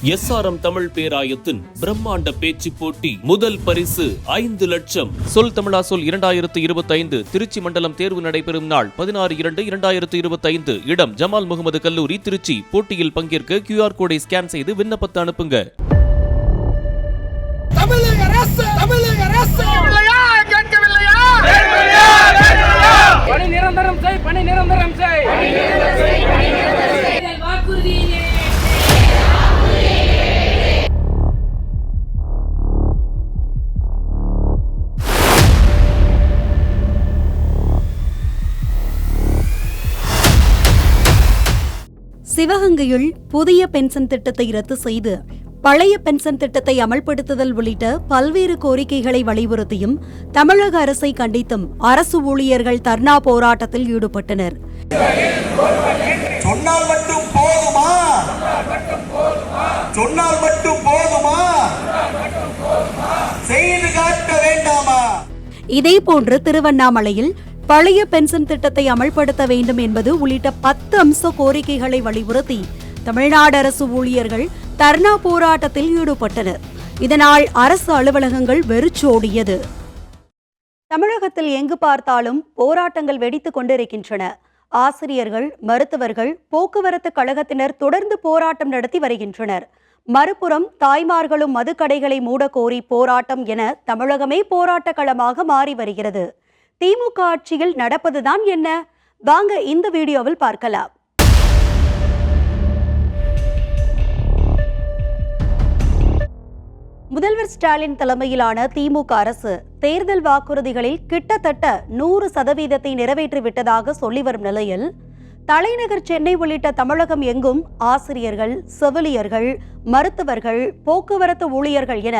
SRM Tamil பேராயத்தின் பிரம்மாண்ட பேச்சு போட்டி முதல் பரிசு 5 லட்சம். சொல் தமிழா சொல் 2025 திருச்சி மண்டலம் தேர்வு நடைபெறும் நாள் 16/2/2025. இடம் ஜமால் முகமது கல்லூரி, திருச்சி. போட்டியில் பங்கேற்க QR கோடை ஸ்கேன் செய்து விண்ணப்பத்தை அனுப்புங்க. பணி நிரந்தரம் செய், பணி நிரந்தரம் செய். சிவகங்கையில் புதிய பென்ஷன் திட்டத்தை ரத்து செய்து பழைய பென்ஷன் திட்டத்தை அமல்படுத்துதல் உள்ளிட்ட பல்வேறு கோரிக்கைகளை வலியுறுத்தியும் தமிழக அரசை கண்டித்தும் அரசு ஊழியர்கள் தர்ணா போராட்டத்தில் ஈடுபட்டனர். சொன்னால் மட்டும் போதுமா? சொன்னால் மட்டும் போதுமா? செய்து காட்ட வேண்டாமா? இதேபோன்று திருவண்ணாமலையில் பழைய பென்ஷன் திட்டத்தை அமல்படுத்த வேண்டும் என்பது உள்ளிட்ட 10 அம்ச கோரிக்கைகளை வலியுறுத்தி தமிழ்நாடு அரசு ஊழியர்கள் தர்ணா போராட்டத்தில் ஈடுபட்டனர். இதனால் அரசு அலுவலகங்கள் வெறிச்சோடியது. தமிழகத்தில் எங்கு பார்த்தாலும் போராட்டங்கள் வெடித்துக் கொண்டிருக்கின்றன. ஆசிரியர்கள், மருத்துவர்கள், போக்குவரத்து கழகத்தினர் தொடர்ந்து போராட்டம் நடத்தி வருகின்றனர். மறுபுறம் தாய்மார்களும் மதுக்கடைகளை மூடக்கோரி போராட்டம் என தமிழகமே போராட்ட களமாக மாறி வருகிறது. திமுக ஆட்சியில் நடப்பதுதான் என்ன? வாங்க இந்த வீடியோவில் பார்க்கலாம். முதல்வர் ஸ்டாலின் தலைமையிலான திமுக அரசு தேர்தல் வாக்குறுதிகளில் கிட்டத்தட்ட 100% நிறைவேற்றிவிட்டதாக சொல்லி வரும் நிலையில் தலைநகர் சென்னை உள்ளிட்ட தமிழகம் எங்கும் ஆசிரியர்கள், செவிலியர்கள், மருத்துவர்கள், போக்குவரத்து ஊழியர்கள் என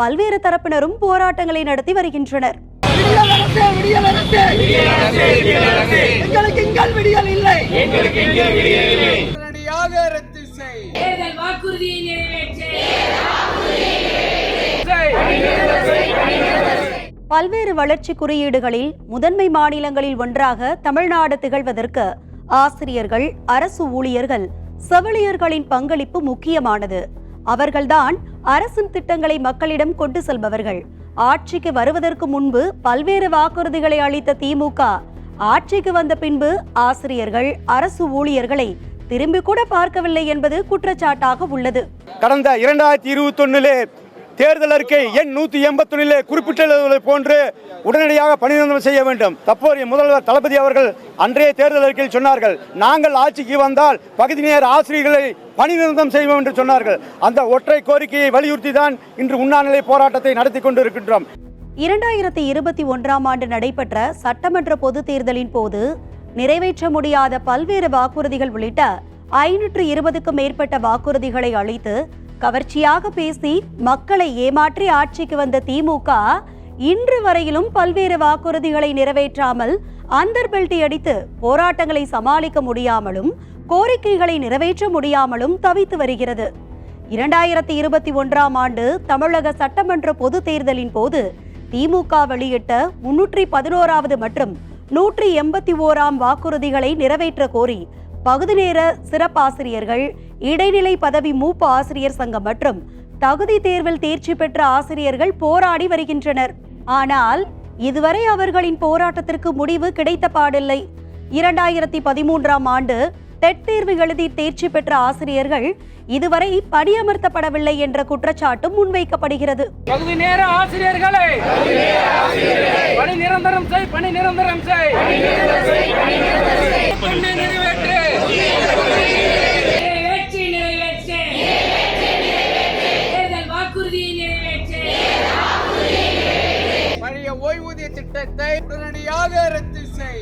பல்வேறு தரப்பினரும் போராட்டங்களை நடத்தி வருகின்றனர். பல்வேறு வளர்ச்சி குறியீடுகளில் முதன்மை மாநிலங்களில் ஒன்றாக தமிழ்நாடு திகழ்வதற்கு ஆசிரியர்கள், அரசு ஊழியர்கள், செவிலியர்களின் பங்களிப்பு முக்கியமானது. அவர்கள்தான் அரசின் திட்டங்களை மக்களிடம் கொண்டு செல்பவர்கள். ஆட்சிக்கு வருவதற்கு முன்பு பல்வேறு வாக்குறுதிகளை அளித்த திமுக ஆட்சிக்கு வந்த பின்பு ஆசிரியர்கள், அரசு ஊழியர்களை திரும்பி கூட பார்க்கவில்லை என்பது குற்றச்சாட்டாக உள்ளது. கடந்த 2021 தேர்தல் அறிக்கை எண் 181 குறிப்பிட்டுள்ளதை போன்று உடனடியாக பணிநிரந்தரம் செய்ய வேண்டும். தற்போதைய முதல்வர் தளபதி அவர்கள் அன்றைய தேர்தல் அறிக்கையில் சொன்னார்கள், நாங்கள் ஆட்சிக்கு வந்தால் பகுதி நேர ஆசிரியர்களை பணிநிரந்தரம் செய்வோம் என்று சொன்னார்கள். அந்த ஒற்றை கோரிக்கையை வலியுறுத்தி தான் இன்று உண்ணாநிலை போராட்டத்தை நடத்தி கொண்டிருக்கின்றோம். 2021 ஆண்டு நடைபெற்ற சட்டமன்ற பொது தேர்தலின் போது நிறைவேற்ற முடியாத பல்வேறு வாக்குறுதிகள் உள்ளிட்ட 520க்கும் மேற்பட்ட வாக்குறுதிகளை அளித்து கவர்ச்சியாக பேசி மக்களை ஏமாற்றி ஆட்சிக்கு வந்த திமுக இன்று வரையிலும் பல்வேறு வாக்குறுதிகளை நிறைவேற்றாமல் அந்தர்பெல்டி அடித்து போராட்டங்களை சமாளிக்க முடியாமலும் கோரிக்கைகளை நிறைவேற்ற முடியாமலும் தவித்து வருகிறது. 2021 ஆண்டு தமிழக சட்டமன்ற பொது தேர்தலின் போது திமுக வெளியிட்ட 311வது மற்றும் 181ஆம் வாக்குறுதிகளை நிறைவேற்ற கோரி பகுதி நேர சிறப்பாசிரியர்கள், இடைநிலை பதவி மூப்பு ஆசிரியர் சங்கம் மற்றும் தகுதி தேர்வில் தேர்ச்சி பெற்ற ஆசிரியர்கள் போராடி வருகின்றனர். ஆனால் இதுவரை அவர்களின் போராட்டத்திற்கு முடிவு கிடைத்த பாடில்லை. 2013ஆம் ஆண்டு டெட் தேர்வு எழுதி தேர்ச்சி பெற்ற ஆசிரியர்கள் இதுவரை பணியமர்த்தப்படவில்லை என்ற குற்றச்சாட்டும் முன்வைக்கப்படுகிறது. பகுதி நேர ஆசிரியர்களை பணி நிரந்தரம் செய், பணி நிரந்தரம் செய். ஓய்வூதிய திட்டத்தை உடனடியாக ரத்து செய்.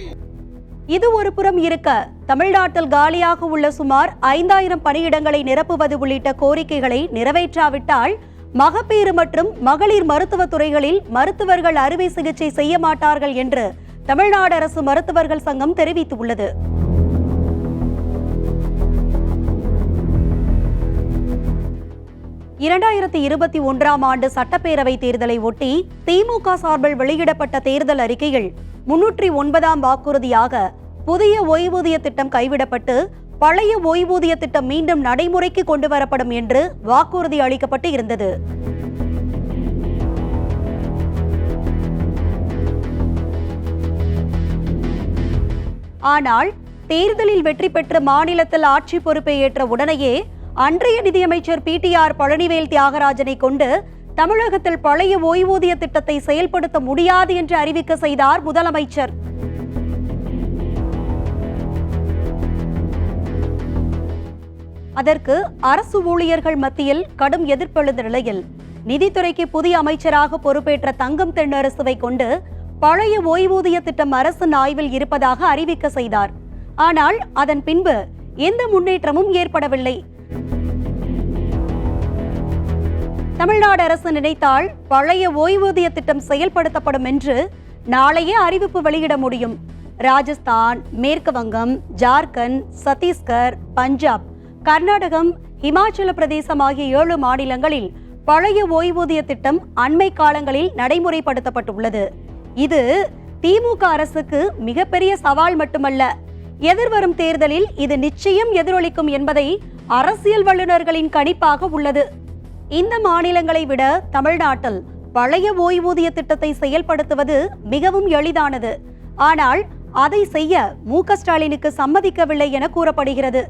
இது ஒரு புறம் இருக்க, தமிழ்நாட்டில் காலியாக உள்ள சுமார் 5000 பணியிடங்களை நிரப்புவது உள்ளிட்ட கோரிக்கைகளை நிறைவேற்றாவிட்டால் மகப்பேறு மற்றும் மகளிர் மருத்துவத் துறைகளில் மருத்துவர்கள் அறுவை சிகிச்சை செய்ய மாட்டார்கள் என்று தமிழ்நாடு அரசு மருத்துவர்கள் சங்கம் தெரிவித்துள்ளது. ஆண்டு சட்டப்பேரவை தேர்தலை ஒட்டி திமுக சார்பில் வெளியிடப்பட்ட தேர்தல் அறிக்கையில் 309ஆம் வாக்குறுதியாக புதிய ஓய்வூதிய திட்டம் கைவிடப்பட்டு பழைய ஓய்வூதிய திட்டம் மீண்டும் நடைமுறைக்கு கொண்டு வரப்படும் என்று வாக்குறுதி அளிக்கப்பட்டு இருந்தது. ஆனால் தேர்தலில் வெற்றி பெற்று மாநிலத்தில் ஆட்சி பொறுப்பை ஏற்ற உடனேயே அன்றைய நிதியமைச்சர் PTR பழனிவேல் தியாகராஜனை கொண்டு தமிழகத்தில் பழைய ஓய்வூதிய திட்டத்தை செயல்படுத்த முடியாது என்று அறிவிக்க செய்தார் முதலமைச்சர். அதற்கு அரசு ஊழியர்கள் மத்தியில் கடும் எதிர்ப்பெழுந்த நிலையில் நிதித்துறைக்கு புதிய அமைச்சராக பொறுப்பேற்ற தங்கம் தென்னரசுவை கொண்டு பழைய ஓய்வூதிய திட்டம் அரசின் ஆய்வில் இருப்பதாக அறிவிக்க செய்தார். ஆனால் அதன் பின்பு எந்த முன்னேற்றமும் ஏற்படவில்லை. தமிழ்நாடு அரசு நினைத்தால் பழைய ஓய்வூதிய திட்டம் செயல்படுத்தப்படும் என்று நாளையே அறிவிப்பு வெளியிட முடியும். ராஜஸ்தான், மேற்கு வங்கம், ஜார்க்கண்ட், சத்தீஸ்கர், பஞ்சாப், கர்நாடகம், இமாச்சல பிரதேசம் ஆகிய 7 மாநிலங்களில் பழைய ஓய்வூதிய திட்டம் அண்மை காலங்களில் நடைமுறைப்படுத்தப்பட்டுள்ளது. இது திமுக அரசுக்கு மிகப்பெரிய சவால் மட்டுமல்ல, எதிர்வரும் தேர்தலில் இது நிச்சயம் எதிரொலிக்கும் என்பதை அரசியல் வல்லுநர்களின் கணிப்பாக உள்ளது. இந்த மாநிலங்களை விட தமிழ்நாட்டில் பழைய ஓய்வூதிய திட்டத்தை செயல்படுத்துவது மிகவும் எளிதானது. ஆனால் அதை செய்ய மு.க. ஸ்டாலினுக்கு சம்மதிக்கவில்லை என கூறப்படுகிறது.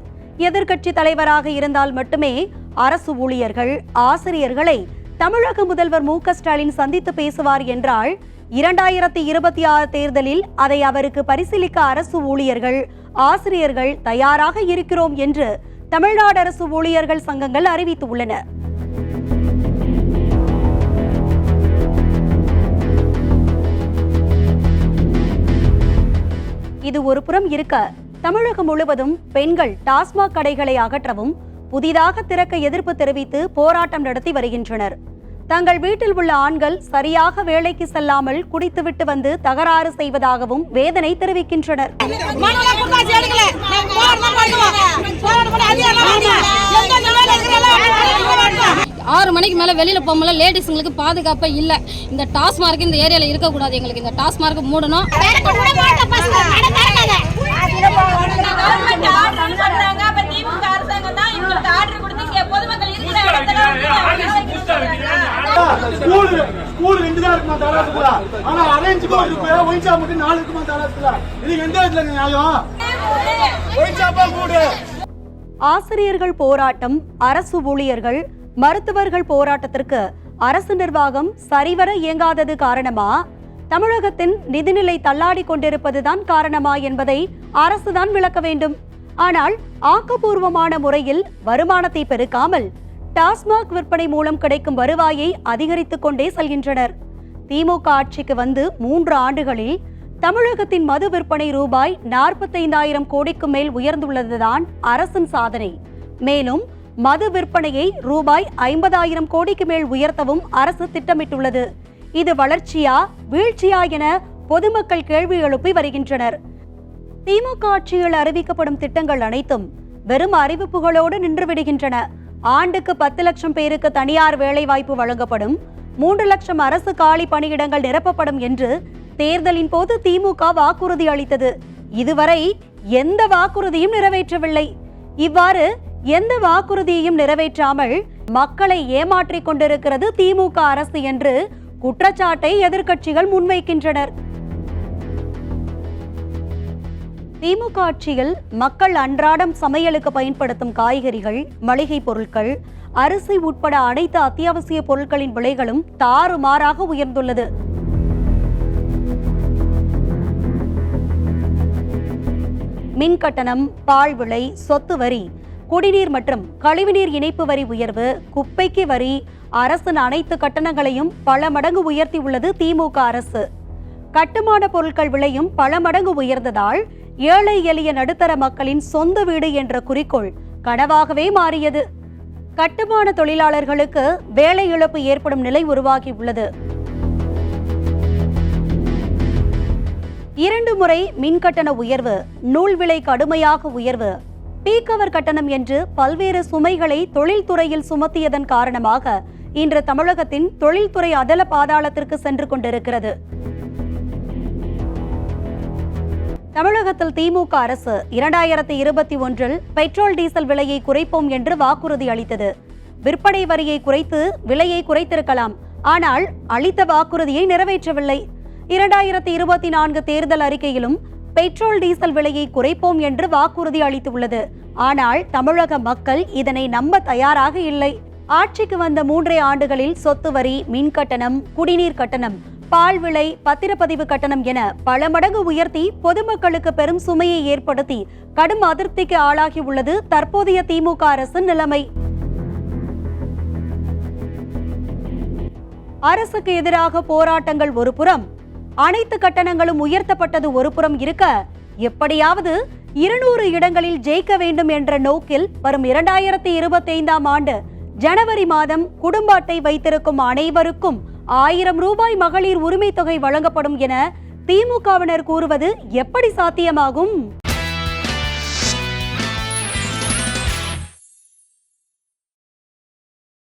எதிர்க்கட்சி தலைவராக இருந்தால் மட்டுமே அரசு ஊழியர்கள், ஆசிரியர்களை தமிழக முதல்வர் மு.க. ஸ்டாலின் சந்தித்து பேசுவார் என்றால் 2026 தேர்தலில் அதை அவருக்கு பரிசீலிக்க அரசு ஊழியர்கள், ஆசிரியர்கள் தயாராக இருக்கிறோம் என்று தமிழ்நாடு அரசு ஊழியர்கள் சங்கங்கள் அறிவித்துள்ளன. இது ஒரு புறம் இருக்க, தமிழகம் முழுவதும் பெண்கள் டாஸ்மாக் கடைகளை அகற்றவும் புதிதாக திறக்க எதிர்ப்பு தெரிவித்து போராட்டம் நடத்தி வருகின்றனர். தங்கள் வீட்டில் உள்ள ஆண்கள் சரியாக வேலைக்கு செல்லாமல் குடித்துவிட்டு வந்து தகராறு செய்வதாகவும் வேதனை தெரிவிக்கின்றனர். 6 மணிக்கு மேலே வெளியில் போகும்போது லேடிஸுங்களுக்கு பாதுகாப்பே இல்லை. இந்த டாஸ்மார்க் இந்த ஏரியாவில் இருக்கக்கூடாது. எங்களுக்கு இந்த டாஸ்மார்க் மூடணும். ஆசிரியர்கள் போராட்டம், அரசு ஊழியர்கள், மருத்துவர்கள் போராட்டத்திற்கு அரசு நிர்வாகம் சரிவர இயங்காதது காரணமா, தமிழகத்தின் நிதிநிலை தள்ளாடி கொண்டிருப்பதுதான் காரணமா என்பதை அரசுதான் விளக்க வேண்டும். ஆனால் ஆக்கப்பூர்வமான முறையில் வருமானத்தை பெருக்காமல் டாஸ்மாக் விற்பனை மூலம் கிடைக்கும் வருவாயை அதிகரித்துக் கொண்டே செல்கின்றனர். திமுக ஆட்சிக்கு வந்து 3 ஆண்டுகளில் தமிழகத்தின் மது விற்பனை ரூபாய் 45,000 கோடிக்கு மேல் உயர்ந்துள்ளதுதான் அரசின் சாதனை. மேலும் மது விற்பனையை ரூபாய் 50,000 கோடிக்கு மேல் உயர்த்தவும் அரசு திட்டமிட்டுள்ளது. இது வளர்ச்சியா வீழ்ச்சியா என பொதுமக்கள் கேள்வி எழுப்பி வருகின்றனர். திமுக ஆட்சியில் அறிவிக்கப்படும் திட்டங்கள் அனைத்தும் வெறும் அறிவிப்புகளோடு நின்றுவிடுகின்றன. ஆண்டுக்கு 10 லட்சம் பேருக்கு தனியார் வேலைவாய்ப்பு வழங்கப்படும், 3 லட்சம் அரசு காலி பணியிடங்கள் நிரப்பப்படும் என்று தேர்தலின் போது திமுக வாக்குறுதி அளித்தது. இதுவரை எந்த வாக்குறுதியும் நிறைவேற்றவில்லை. இவ்வாறு எந்த வாக்குறுதியையும் நிறைவேற்றாமல் மக்களை ஏமாற்றிக் கொண்டிருக்கிறது திமுக அரசு என்று குற்றச்சாட்டை எதிர்க்கட்சிகள் முன்வைக்கின்றனர். திமுக ஆட்சியில் மக்கள் அன்றாடம் சமையலுக்கு பயன்படுத்தும் காய்கறிகள், மளிகை பொருட்கள், அரிசி உட்பட அனைத்து அத்தியாவசிய பொருட்களின் விலைகளும் தாறுமாறாக உயர்ந்துள்ளது. மின் கட்டணம், பால் விலை, சொத்து வரி, குடிநீர் மற்றும் கழிவுநீர் இணைப்பு வரி உயர்வு, குப்பைக்கு வரி, அரசின் அனைத்து கட்டணங்களையும் பல மடங்கு உயர்த்தியுள்ளது திமுக அரசு. கட்டுமான பொருட்கள் விலையும் பல மடங்கு உயர்ந்ததால் ஏழை எளிய நடுத்தர மக்களின் சொந்த வீடு என்ற குறிக்கோள் கனவாகவே மாறியது. கட்டுமான தொழிலாளர்களுக்கு வேலை இழப்பு ஏற்படும் நிலை உருவாகியுள்ளது. 2 முறை மின்கட்டண உயர்வு, நூல் விலை கடுமையாக உயர்வு, பீக்கவர் கட்டணம் என்று பல்வேறு சுமைகளை தொழில்துறையில் சுமத்தியதன் காரணமாக இன்று தமிழகத்தின் தொழில்துறை அதல பாதாளத்திற்கு சென்று கொண்டிருக்கிறது. தமிழகத்தில் திமுக அரசு 2021 பெட்ரோல் டீசல் விலையை குறைப்போம் என்று வாக்குறுதி அளித்தது. விற்பனை வரியை குறைத்து விலையை குறைத்திருக்கலாம், ஆனால் அளித்த வாக்குறுதியை நிறைவேற்றவில்லை. 2024 தேர்தல் அறிக்கையிலும் பெட்ரோல் டீசல் விலையை குறைப்போம் என்று வாக்குறுதி அளித்துள்ளது. ஆனால் தமிழக மக்கள் இதனை நம்ப தயாராக இல்லை. ஆட்சிக்கு வந்த 3 ஆண்டுகளில் சொத்து வரி, மின் கட்டணம், குடிநீர் கட்டணம், பால் விலை, பத்திரப்பதிவு கட்டணம் என பல மடங்கு உயர்த்தி பொதுமக்களுக்கு பெரும் சுமையை ஏற்படுத்தி கடும் அதிருப்திக்கு ஆளாகி உள்ளது தற்போதைய திமுக அரசின் நிலைமை. அரசுக்கு எதிராக போராட்டங்கள் ஒரு புறம், அனைத்து கட்டணங்களும் உயர்த்தப்பட்டது ஒரு புறம் இருக்க, எப்படியாவது 200 இடங்களில் ஜெயிக்க வேண்டும் என்ற நோக்கில் வரும் 2025ஆம் ஆண்டு ஜனவரி மாதம் குடும்ப அட்டை வைத்திருக்கும் அனைவருக்கும் 1000 ரூபாய் மகளிர் உரிமை தொகை வழங்கப்படும் என திமுகவினர் கூறுவது எப்படி சாத்தியமாகும்?